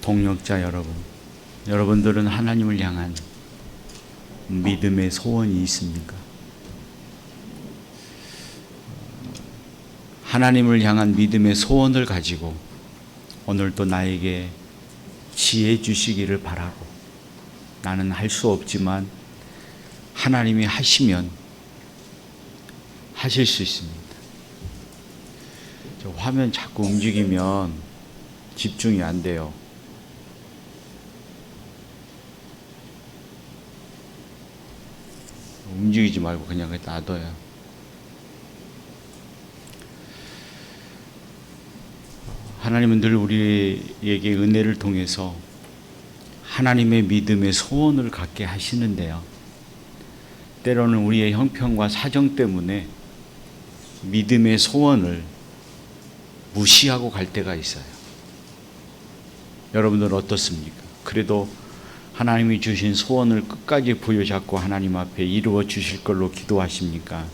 동역자 여러분, 여러분들은 하나님을 향한 믿음의 소원이 있습니까? 하나님을 향한 믿음의 소원을 가지고 오늘도 나에게 지혜 주시기를 바라고, 나는 할 수 없지만 하나님이 하시면 하실 수 있습니다. 저 화면 자꾸 움직이면 집중이 안 돼요. 움직이지 말고 그냥 놔둬요. 하나님은 늘 우리에게 은혜를 통해서 하나님의 믿음의 소원을 갖게 하시는데요, 때로는 우리의 형편과 사정 때문에 믿음의 소원을 무시하고 갈 때가 있어요. 여러분들은 어떻습니까? 그래도 하나님이 주신 소원을 끝까지 부여잡고 하나님 앞에 이루어 주실 걸로 기도하십니까?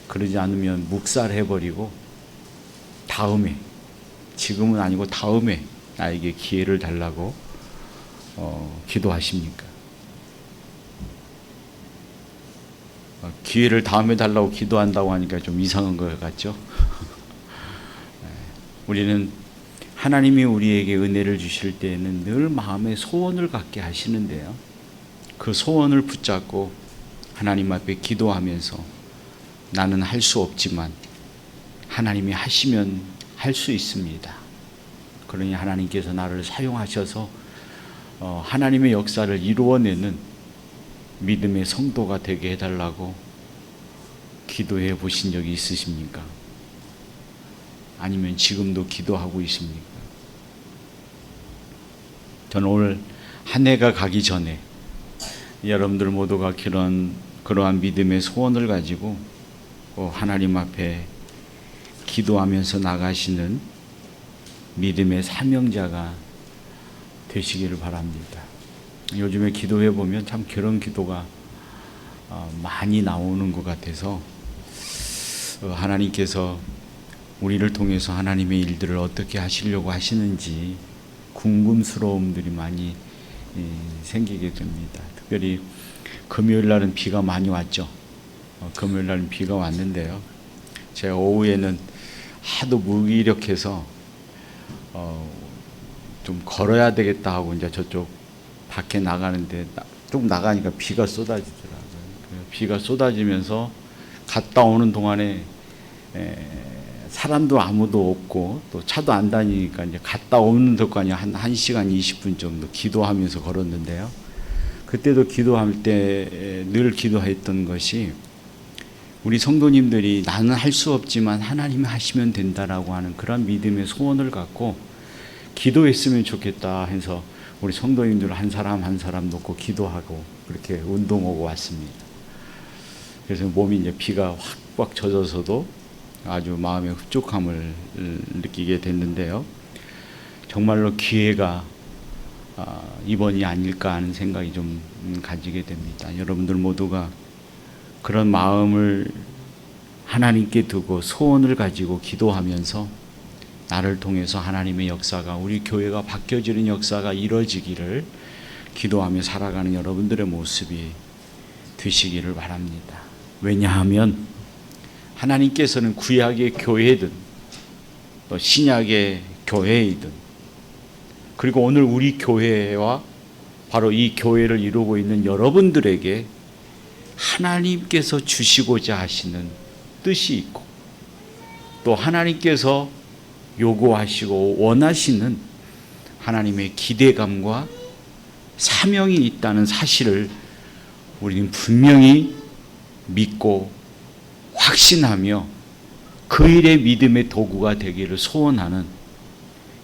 그러지 않으면 묵살해버리고 다음에, 지금은 아니고 다음에 나에게 기회를 달라고 기도하십니까? 기회를 다음에 달라고 기도한다고 하니까 좀 이상한 것 같죠? 우리는 하나님이 우리에게 은혜를 주실 때에는 늘 마음에 소원을 갖게 하시는데요, 그 소원을 붙잡고 하나님 앞에 기도하면서 나는 할 수 없지만 하나님이 하시면 할 수 있습니다. 그러니 하나님께서 나를 사용하셔서 하나님의 역사를 이루어내는 믿음의 성도가 되게 해달라고 기도해 보신 적이 있으십니까? 아니면 지금도 기도하고 있습니까? 저는 오늘 한 해가 가기 전에 여러분들 모두가 그러한 믿음의 소원을 가지고 하나님 앞에 기도하면서 나가시는 믿음의 사명자가 되시기를 바랍니다. 요즘에 기도해 보면 참 그런 기도가 많이 나오는 것 같아서 하나님께서 우리를 통해서 하나님의 일들을 어떻게 하시려고 하시는지 궁금스러움들이 많이 생기게 됩니다. 특별히 금요일 날은 비가 많이 왔죠. 금요일 날은 비가 왔는데요, 제가 오후에는 하도 무기력해서 좀 걸어야 되겠다 하고 이제 저쪽 밖에 나가는데 좀 나가니까 비가 쏟아지더라고요. 비가 쏟아지면서 갔다 오는 동안에 사람도 아무도 없고 또 차도 안 다니니까 이제 갔다 오는 데까지 한 1시간 20분 정도 기도하면서 걸었는데요, 그때도 기도할 때 늘 기도했던 것이 우리 성도님들이 나는 할 수 없지만 하나님이 하시면 된다라고 하는 그런 믿음의 소원을 갖고 기도했으면 좋겠다 해서 우리 성도님들 한 사람 한 사람 놓고 기도하고 그렇게 운동하고 왔습니다. 그래서 몸이 이제 비가 확 젖어서도 아주 마음의 흡족함을 느끼게 됐는데요, 정말로 기회가 이번이 아닐까 하는 생각이 좀 가지게 됩니다. 여러분들 모두가 그런 마음을 하나님께 두고 소원을 가지고 기도하면서 나를 통해서 하나님의 역사가, 우리 교회가 바뀌어지는 역사가 이루어지기를 기도하며 살아가는 여러분들의 모습이 되시기를 바랍니다. 왜냐하면 하나님께서는 구약의 교회든 또 신약의 교회이든, 그리고 오늘 우리 교회와 바로 이 교회를 이루고 있는 여러분들에게 하나님께서 주시고자 하시는 뜻이 있고, 또 하나님께서 요구하시고 원하시는 하나님의 기대감과 사명이 있다는 사실을 우리는 분명히 믿고 확신하며 그 일의 믿음의 도구가 되기를 소원하는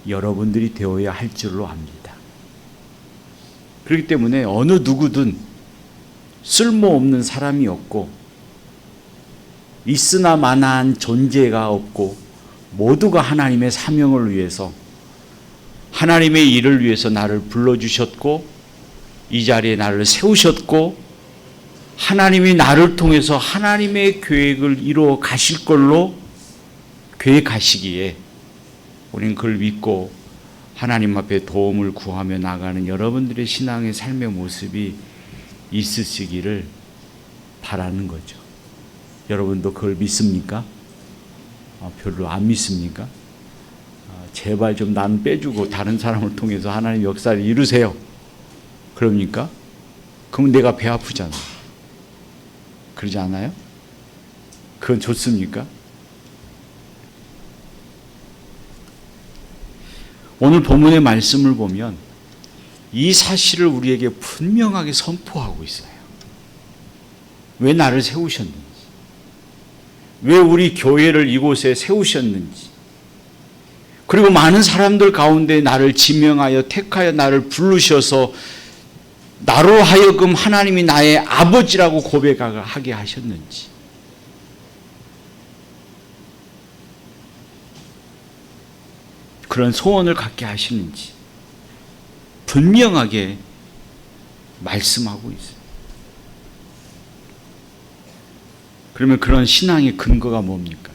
여러분들이 되어야 할 줄로 압니다. 그렇기 때문에 어느 누구든 쓸모없는 사람이 없고 있으나 마나한 존재가 없고, 모두가 하나님의 사명을 위해서, 하나님의 일을 위해서 나를 불러주셨고 이 자리에 나를 세우셨고, 하나님이 나를 통해서 하나님의 계획을 이루어 가실 걸로 계획하시기에 우리는 그걸 믿고 하나님 앞에 도움을 구하며 나가는 여러분들의 신앙의 삶의 모습이 있으시기를 바라는 거죠. 여러분도 그걸 믿습니까? 별로 안 믿습니까? 제발 좀 나는 빼주고 다른 사람을 통해서 하나님 역사를 이루세요. 그럽니까? 그럼 내가 배 아프잖아. 그러지 않아요? 그건 좋습니까? 오늘 본문의 말씀을 보면 이 사실을 우리에게 분명하게 선포하고 있어요. 왜 나를 세우셨는지, 왜 우리 교회를 이곳에 세우셨는지, 그리고 많은 사람들 가운데 나를 지명하여 택하여 나를 부르셔서 나로 하여금 하나님이 나의 아버지라고 고백하게 하셨는지, 그런 소원을 갖게 하시는지 분명하게 말씀하고 있어요. 그러면 그런 신앙의 근거가 뭡니까?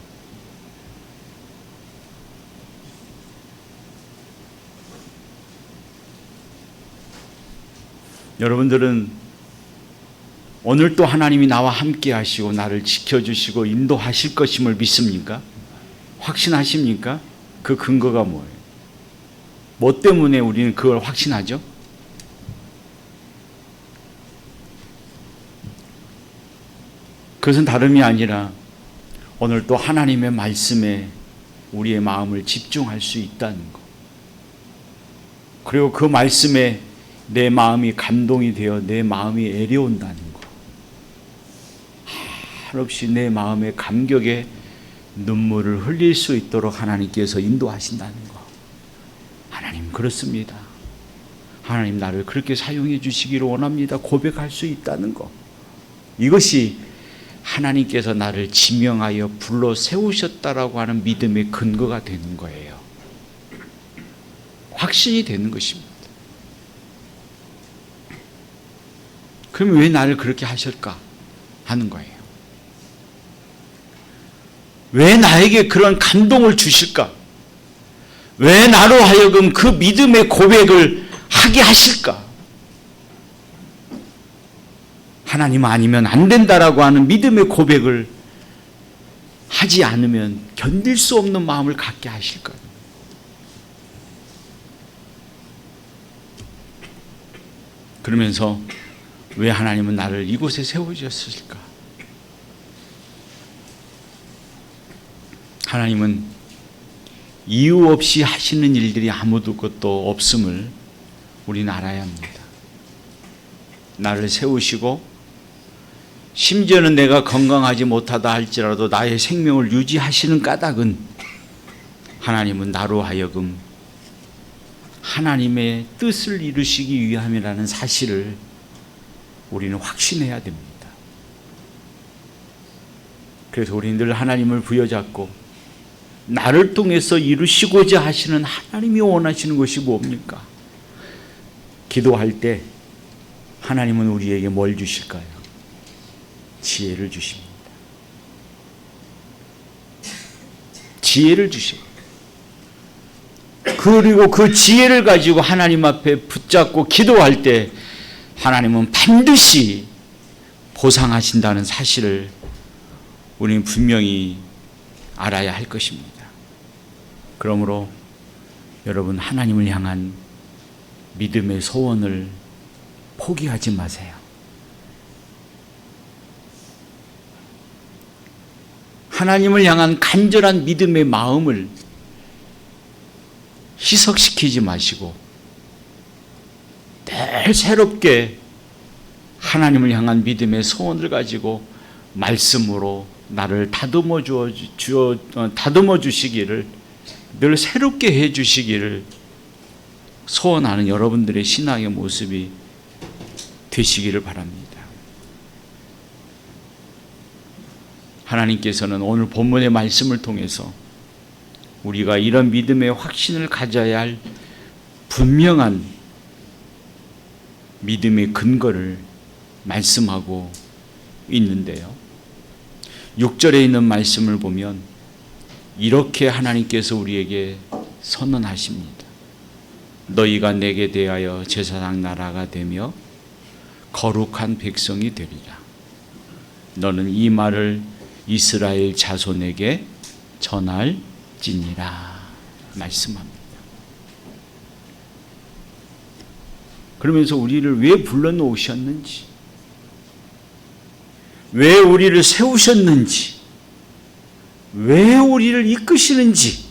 여러분들은 오늘 또 하나님이 나와 함께 하시고 나를 지켜주시고 인도하실 것임을 믿습니까? 확신하십니까? 그 근거가 뭐예요? 뭐 때문에 우리는 그걸 확신하죠? 그것은 다름이 아니라 오늘 또 하나님의 말씀에 우리의 마음을 집중할 수 있다는 것, 그리고 그 말씀에 내 마음이 감동이 되어 내 마음이 애려온다는 것, 한없이 내 마음의 감격에 눈물을 흘릴 수 있도록 하나님께서 인도하신다는 것. 하나님 그렇습니다. 하나님 나를 그렇게 사용해 주시기를 원합니다. 고백할 수 있다는 것. 이것이 하나님께서 나를 지명하여 불러 세우셨다라고 하는 믿음의 근거가 되는 거예요. 확신이 되는 것입니다. 그럼 왜 나를 그렇게 하실까 하는 거예요. 왜 나에게 그런 감동을 주실까? 왜 나로 하여금 그 믿음의 고백을 하게 하실까? 하나님 아니면 안 된다라고 하는 믿음의 고백을 하지 않으면 견딜 수 없는 마음을 갖게 하실까? 그러면서 왜 하나님은 나를 이곳에 세우셨을까? 하나님은 이유 없이 하시는 일들이 아무것도 없음을 우리는 알아야 합니다. 나를 세우시고 심지어는 내가 건강하지 못하다 할지라도 나의 생명을 유지하시는 까닭은 하나님은 나로 하여금 하나님의 뜻을 이루시기 위함이라는 사실을 우리는 확신해야 됩니다. 그래서 우리는 늘 하나님을 부여잡고 나를 통해서 이루시고자 하시는 하나님이 원하시는 것이 뭡니까? 기도할 때 하나님은 우리에게 뭘 주실까요? 지혜를 주십니다. 지혜를 주십니다. 그리고 그 지혜를 가지고 하나님 앞에 붙잡고 기도할 때 하나님은 반드시 보상하신다는 사실을 우리는 분명히 알아야 할 것입니다. 그러므로 여러분 하나님을 향한 믿음의 소원을 포기하지 마세요. 하나님을 향한 간절한 믿음의 마음을 희석시키지 마시고 늘 새롭게 하나님을 향한 믿음의 소원을 가지고 말씀으로 나를 다듬어 주시기를, 늘 새롭게 해 주시기를 소원하는 여러분들의 신앙의 모습이 되시기를 바랍니다. 하나님께서는 오늘 본문의 말씀을 통해서 우리가 이런 믿음의 확신을 가져야 할 분명한 믿음의 근거를 말씀하고 있는데요. 6절에 있는 말씀을 보면 이렇게 하나님께서 우리에게 선언하십니다. 너희가 내게 대하여 제사장 나라가 되며 거룩한 백성이 되리라. 너는 이 말을 이스라엘 자손에게 전할지니라 말씀합니다. 그러면서 우리를 왜 불러놓으셨는지, 왜 우리를 세우셨는지, 왜 우리를 이끄시는지,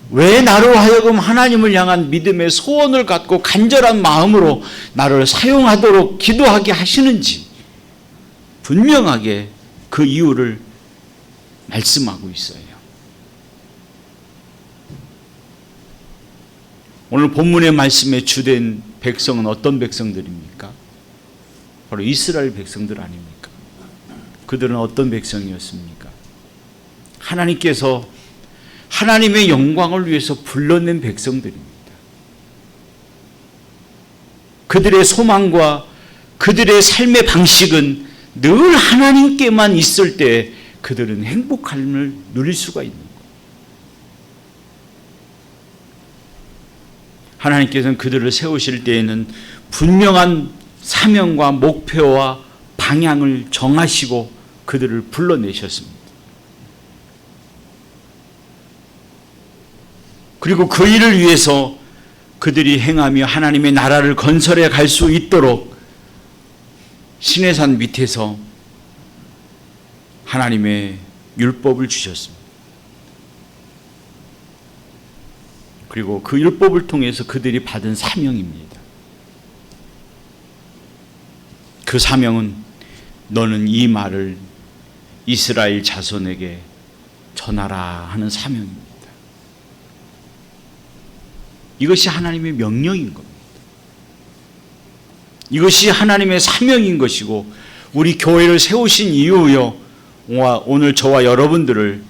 왜 나로 하여금 하나님을 향한 믿음의 소원을 갖고 간절한 마음으로 나를 사용하도록 기도하게 하시는지 분명하게 그 이유를 말씀하고 있어요. 오늘 본문의 말씀에 주된 백성은 어떤 백성들입니까? 바로 이스라엘 백성들 아닙니까? 그들은 어떤 백성이었습니까? 하나님께서 하나님의 영광을 위해서 불러낸 백성들입니다. 그들의 소망과 그들의 삶의 방식은 늘 하나님께만 있을 때 그들은 행복함을 누릴 수가 있는 거예요. 하나님께서는 그들을 세우실 때에는 분명한 사명과 목표와 방향을 정하시고 그들을 불러내셨습니다. 그리고 그 일을 위해서 그들이 행하며 하나님의 나라를 건설해 갈 수 있도록 시내산 밑에서 하나님의 율법을 주셨습니다. 그리고 그 율법을 통해서 그들이 받은 사명입니다. 그 사명은 너는 이 말을 이스라엘 자손에게 전하라 하는 사명입니다. 이것이 하나님의 명령인 겁니다. 이것이 하나님의 사명인 것이고 우리 교회를 세우신 이유요, 오늘 저와 여러분들을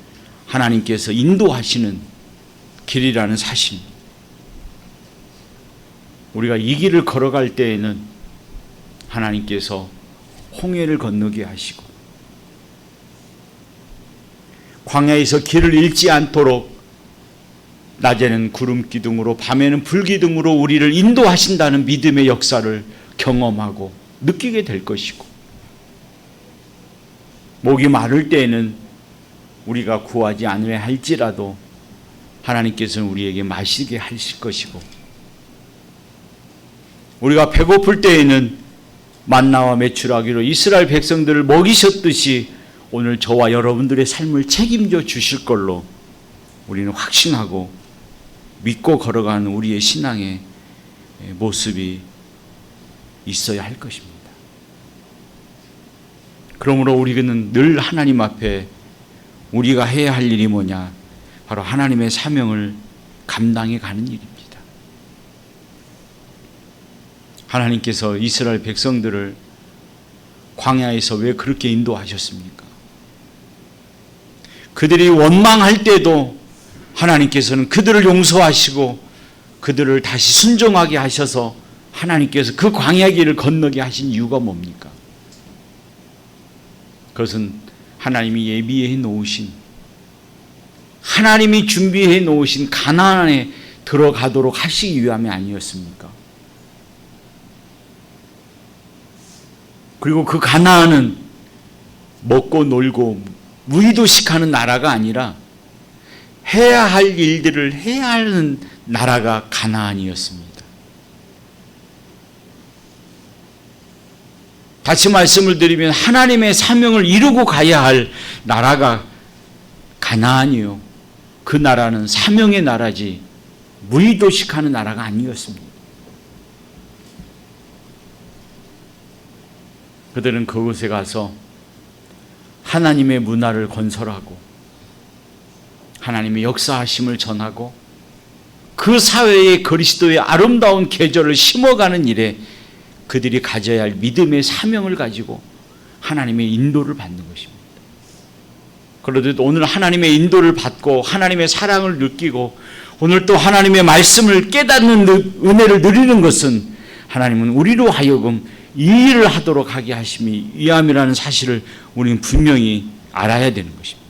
하나님께서 인도하시는 길이라는 사실입니다. 우리가 이 길을 걸어갈 때에는 하나님께서 홍해를 건너게 하시고 광야에서 길을 잃지 않도록 낮에는 구름 기둥으로 밤에는 불 기둥으로 우리를 인도하신다는 믿음의 역사를 경험하고 느끼게 될 것이고, 목이 마를 때에는 우리가 구하지 않으려 할지라도 하나님께서는 우리에게 마시게 하실 것이고, 우리가 배고플 때에는 만나와 메추라기로 이스라엘 백성들을 먹이셨듯이 오늘 저와 여러분들의 삶을 책임져 주실 걸로 우리는 확신하고 믿고 걸어가는 우리의 신앙의 모습이 있어야 할 것입니다. 그러므로 우리는 늘 하나님 앞에 우리가 해야 할 일이 뭐냐? 바로 하나님의 사명을 감당해 가는 일입니다. 하나님께서 이스라엘 백성들을 광야에서 왜 그렇게 인도하셨습니까? 그들이 원망할 때도 하나님께서는 그들을 용서하시고 그들을 다시 순종하게 하셔서 하나님께서 그 광야길을 건너게 하신 이유가 뭡니까? 그것은 하나님이 예비해 놓으신, 하나님이 준비해 놓으신 가나안에 들어가도록 하시기 위함이 아니었습니까? 그리고 그 가나안은 먹고 놀고 무의도식하는 나라가 아니라 해야 할 일들을 해야 하는 나라가 가나안이었습니다. 다시 말씀을 드리면 하나님의 사명을 이루고 가야 할 나라가 가나안이요, 그 나라는 사명의 나라지 무의도식하는 나라가 아니었습니다. 그들은 그곳에 가서 하나님의 문화를 건설하고 하나님의 역사하심을 전하고 그 사회에 그리스도의 아름다운 계절을 심어가는 일에 그들이 가져야 할 믿음의 사명을 가지고 하나님의 인도를 받는 것입니다. 그러듯 오늘 하나님의 인도를 받고 하나님의 사랑을 느끼고 오늘 또 하나님의 말씀을 깨닫는 은혜를 누리는 것은 하나님은 우리로 하여금 이 일을 하도록 하게 하심이 위함이라는 사실을 우리는 분명히 알아야 되는 것입니다.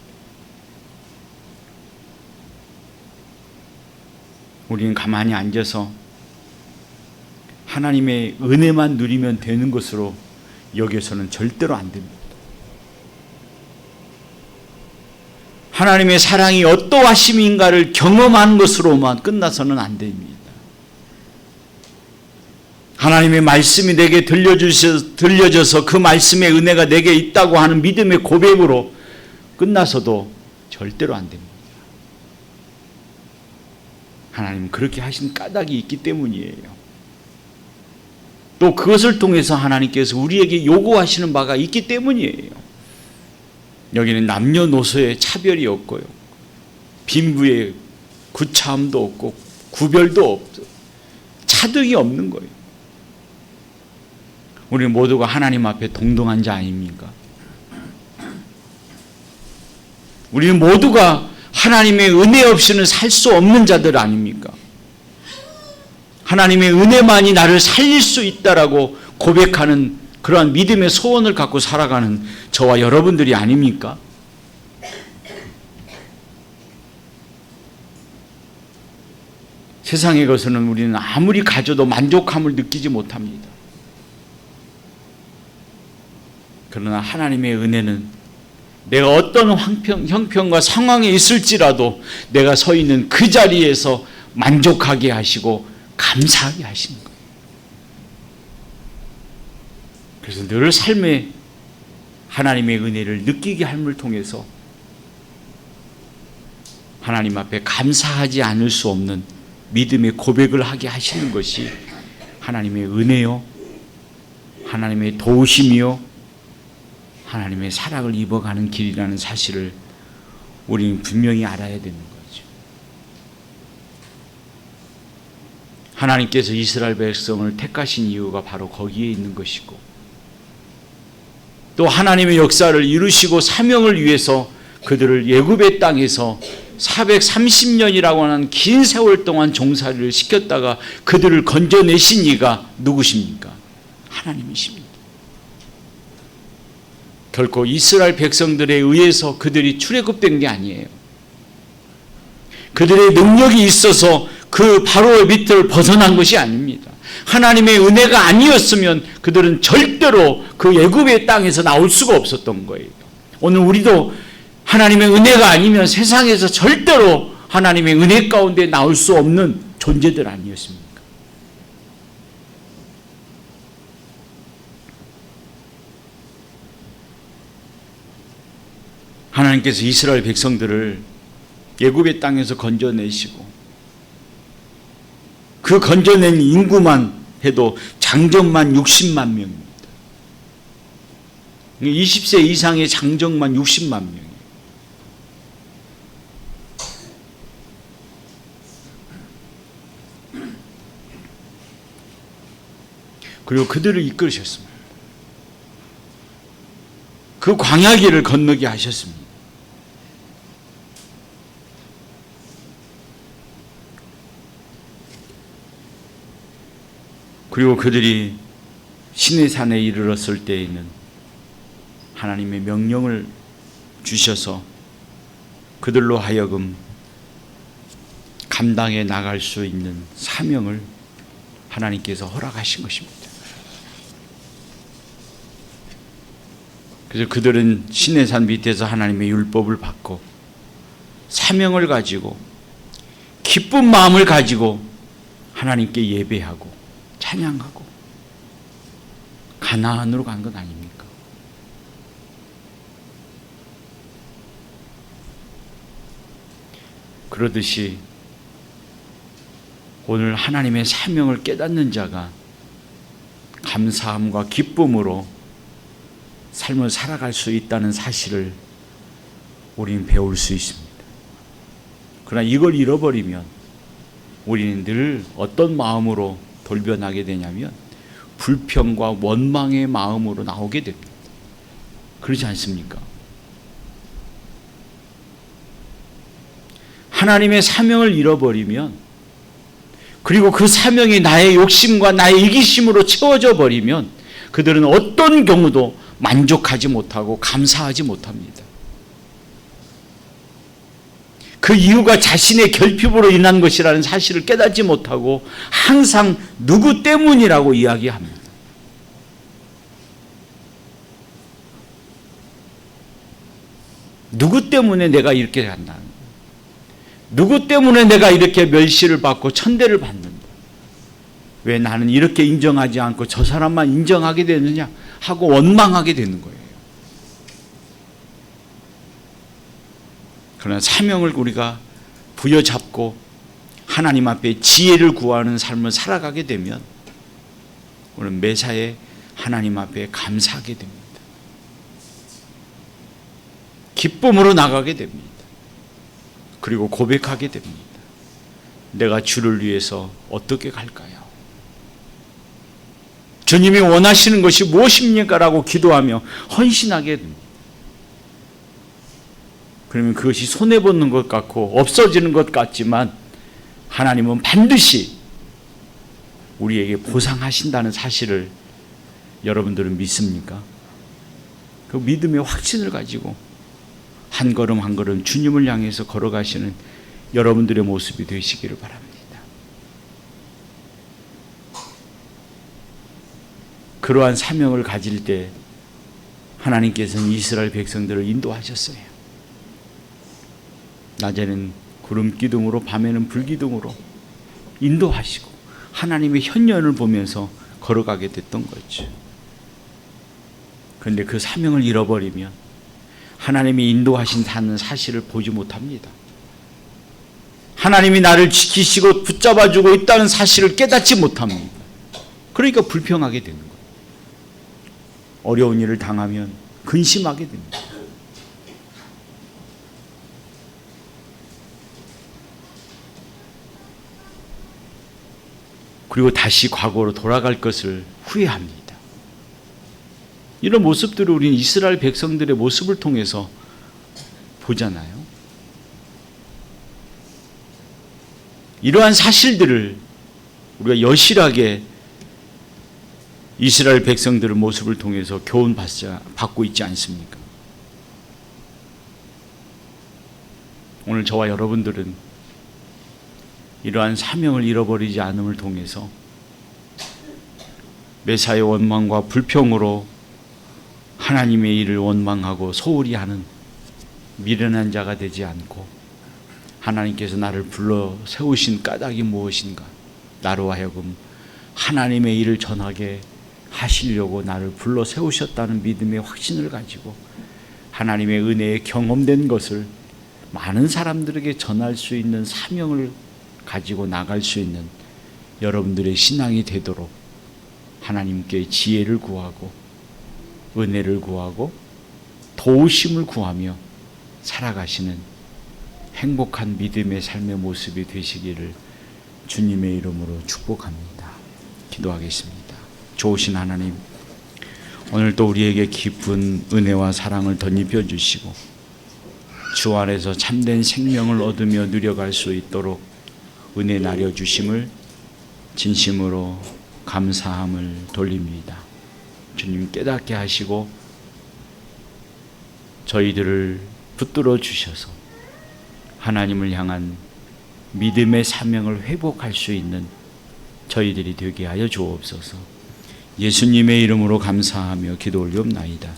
우리는 가만히 앉아서 하나님의 은혜만 누리면 되는 것으로 여기서는 절대로 안 됩니다. 하나님의 사랑이 어떠하심인가를 경험한 것으로만 끝나서는 안 됩니다. 하나님의 말씀이 내게 들려져서 그 말씀의 은혜가 내게 있다고 하는 믿음의 고백으로 끝나서도 절대로 안 됩니다. 하나님은 그렇게 하신 까닭이 있기 때문이에요. 또 그것을 통해서 하나님께서 우리에게 요구하시는 바가 있기 때문이에요. 여기는 남녀노소의 차별이 없고요, 빈부의 구차함도 없고 구별도 없고 차등이 없는 거예요. 우리 모두가 하나님 앞에 동등한 자 아닙니까? 우리는 모두가 하나님의 은혜 없이는 살 수 없는 자들 아닙니까? 하나님의 은혜만이 나를 살릴 수 있다라고 고백하는 그러한 믿음의 소원을 갖고 살아가는 저와 여러분들이 아닙니까? 세상의 것은 우리는 아무리 가져도 만족함을 느끼지 못합니다. 그러나 하나님의 은혜는 내가 어떤 형편과 상황에 있을지라도 내가 서 있는 그 자리에서 만족하게 하시고 감사하게 하시는 거예요. 그래서 늘 삶에 하나님의 은혜를 느끼게 함을 통해서 하나님 앞에 감사하지 않을 수 없는 믿음의 고백을 하게 하시는 것이 하나님의 은혜요, 하나님의 도우심이요, 하나님의 사랑을 입어가는 길이라는 사실을 우리는 분명히 알아야 되는 거죠. 하나님께서 이스라엘 백성을 택하신 이유가 바로 거기에 있는 것이고, 또 하나님의 역사를 이루시고 사명을 위해서 그들을 애굽의 땅에서 430년이라고 하는 긴 세월 동안 종살이를 시켰다가 그들을 건져내신 이가 누구십니까? 하나님이십니다. 결코 이스라엘 백성들에 의해서 그들이 출애굽된 게 아니에요. 그들의 능력이 있어서 그 바로의 밑을 벗어난 것이 아닙니다. 하나님의 은혜가 아니었으면 그들은 절대로 그 애굽의 땅에서 나올 수가 없었던 거예요. 오늘 우리도 하나님의 은혜가 아니면 세상에서 절대로 하나님의 은혜 가운데 나올 수 없는 존재들 아니었습니까? 하나님께서 이스라엘 백성들을 애굽의 땅에서 건져내시고 그 건져낸 인구만 해도 장정만 60만 명입니다. 20세 이상의 장정만 60만 명이에요. 그리고 그들을 이끌으셨습니다. 그 광야길을 건너게 하셨습니다. 그리고 그들이 시내산에 이르렀을 때에는 하나님의 명령을 주셔서 그들로 하여금 감당해 나갈 수 있는 사명을 하나님께서 허락하신 것입니다. 그래서 그들은 시내산 밑에서 하나님의 율법을 받고 사명을 가지고 기쁜 마음을 가지고 하나님께 예배하고 찬양하고 가나안으로 간 것 아닙니까? 그러듯이 오늘 하나님의 사명을 깨닫는 자가 감사함과 기쁨으로 삶을 살아갈 수 있다는 사실을 우리는 배울 수 있습니다. 그러나 이걸 잃어버리면 우리는 늘 어떤 마음으로 돌변하게 되냐면 불평과 원망의 마음으로 나오게 됩니다. 그렇지 않습니까? 하나님의 사명을 잃어버리면, 그리고 그 사명이 나의 욕심과 나의 이기심으로 채워져 버리면 그들은 어떤 경우도 만족하지 못하고 감사하지 못합니다. 그 이유가 자신의 결핍으로 인한 것이라는 사실을 깨닫지 못하고 항상 누구 때문이라고 이야기합니다. 누구 때문에 내가 이렇게 한다. 누구 때문에 내가 이렇게 멸시를 받고 천대를 받는다. 왜 나는 이렇게 인정하지 않고 저 사람만 인정하게 되느냐 하고 원망하게 되는 거예요. 그러나 사명을 우리가 부여잡고 하나님 앞에 지혜를 구하는 삶을 살아가게 되면 우리는 매사에 하나님 앞에 감사하게 됩니다. 기쁨으로 나가게 됩니다. 그리고 고백하게 됩니다. 내가 주를 위해서 어떻게 갈까요? 주님이 원하시는 것이 무엇입니까? 라고 기도하며 헌신하게 됩니다. 그러면 그것이 손해보는 것 같고 없어지는 것 같지만 하나님은 반드시 우리에게 보상하신다는 사실을 여러분들은 믿습니까? 그 믿음의 확신을 가지고 한 걸음 한 걸음 주님을 향해서 걸어가시는 여러분들의 모습이 되시기를 바랍니다. 그러한 사명을 가질 때 하나님께서는 이스라엘 백성들을 인도하셨어요. 낮에는 구름 기둥으로 밤에는 불기둥으로 인도하시고 하나님의 현면을 보면서 걸어가게 됐던 거죠. 그런데 그 사명을 잃어버리면 하나님이 인도하신다는 사실을 보지 못합니다. 하나님이 나를 지키시고 붙잡아주고 있다는 사실을 깨닫지 못합니다. 그러니까 불평하게 되는 거예요. 어려운 일을 당하면 근심하게 됩니다. 그리고 다시 과거로 돌아갈 것을 후회합니다. 이런 모습들을 우리는 이스라엘 백성들의 모습을 통해서 보잖아요. 이러한 사실들을 우리가 여실하게 이스라엘 백성들의 모습을 통해서 교훈 받고 있지 않습니까? 오늘 저와 여러분들은 이러한 사명을 잃어버리지 않음을 통해서 매사의 원망과 불평으로 하나님의 일을 원망하고 소홀히 하는 미련한 자가 되지 않고 하나님께서 나를 불러 세우신 까닭이 무엇인가, 나로 하여금 하나님의 일을 전하게 하시려고 나를 불러 세우셨다는 믿음의 확신을 가지고 하나님의 은혜에 경험된 것을 많은 사람들에게 전할 수 있는 사명을 가지고 나갈 수 있는 여러분들의 신앙이 되도록 하나님께 지혜를 구하고 은혜를 구하고 도우심을 구하며 살아가시는 행복한 믿음의 삶의 모습이 되시기를 주님의 이름으로 축복합니다. 기도하겠습니다. 좋으신 하나님, 오늘 또 우리에게 깊은 은혜와 사랑을 덧입혀 주시고 주 안에서 참된 생명을 얻으며 누려갈 수 있도록 은혜 나려 주심을 진심으로 감사함을 돌립니다. 주님 깨닫게 하시고 저희들을 붙들어 주셔서 하나님을 향한 믿음의 사명을 회복할 수 있는 저희들이 되게 하여 주옵소서. 예수님의 이름으로 감사하며 기도 올리옵나이다.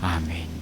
아멘.